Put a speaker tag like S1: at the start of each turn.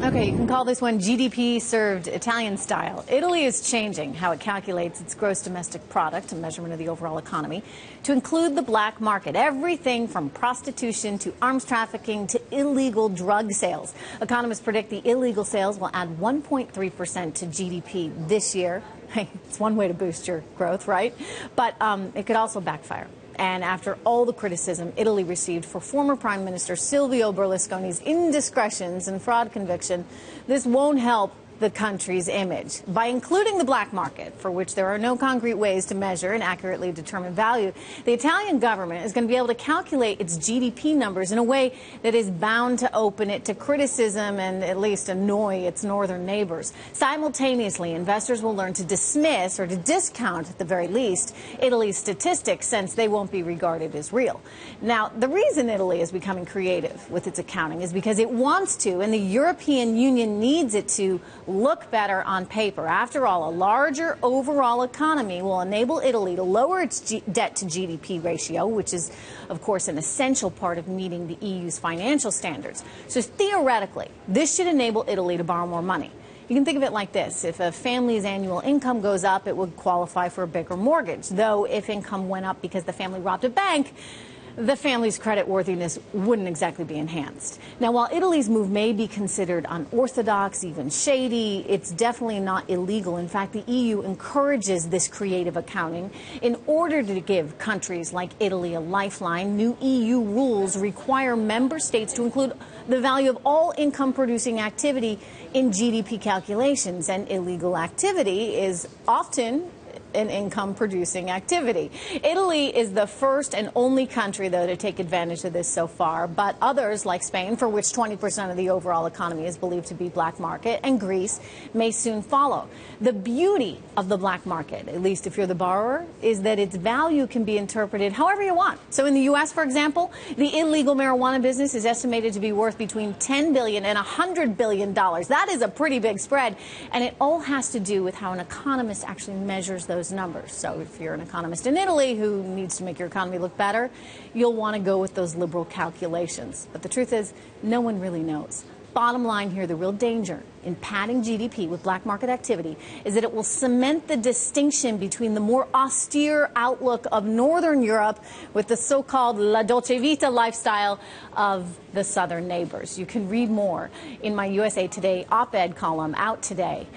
S1: Okay, you can call this one GDP served Italian style. Italy is changing how it calculates its gross domestic product, a measurement of the overall economy, to include the black market. Everything from prostitution to arms trafficking to illegal drug sales. Economists predict the illegal sales will add 1.3% to GDP this year. Hey, it's one way to boost your growth, right? But it could also backfire. And after all the criticism Italy received for former Prime Minister Silvio Berlusconi's indiscretions and fraud conviction, this won't help the country's image. By including the black market, for which there are no concrete ways to measure and accurately determine value, the Italian government is going to be able to calculate its GDP numbers in a way that is bound to open it to criticism and at least annoy its northern neighbors. Simultaneously, investors will learn to dismiss or to discount, at the very least, Italy's statistics, since they won't be regarded as real. Now, the reason Italy is becoming creative with its accounting is because it wants to, and the European Union needs it to, look better on paper. After all, a larger overall economy will enable Italy to lower its debt to GDP ratio, which is, of course, an essential part of meeting the EU's financial standards. So theoretically, this should enable Italy to borrow more money. You can think of it like this. If a family's annual income goes up, it would qualify for a bigger mortgage. Though if income went up because the family robbed a bank, the family's creditworthiness wouldn't exactly be enhanced. Now, while Italy's move may be considered unorthodox, even shady, it's definitely not illegal. In fact, the EU encourages this creative accounting in order to give countries like Italy a lifeline. New EU rules require member states to include the value of all income-producing activity in GDP calculations, and illegal activity is often an income-producing activity. Italy is the first and only country, though, to take advantage of this so far, but others, like Spain, for which 20% of the overall economy is believed to be black market, and Greece may soon follow. The beauty of the black market, at least if you're the borrower, is that its value can be interpreted however you want. So in the U.S., for example, the illegal marijuana business is estimated to be worth between $10 billion and $100 billion. That is a pretty big spread, and it all has to do with how an economist actually measures those numbers. So if you're an economist in Italy who needs to make your economy look better, you'll want to go with those liberal calculations. But the truth is, no one really knows. Bottom line here, the real danger in padding GDP with black market activity is that it will cement the distinction between the more austere outlook of Northern Europe with the so-called La Dolce Vita lifestyle of the southern neighbors. You can read more in my USA Today op-ed column out today.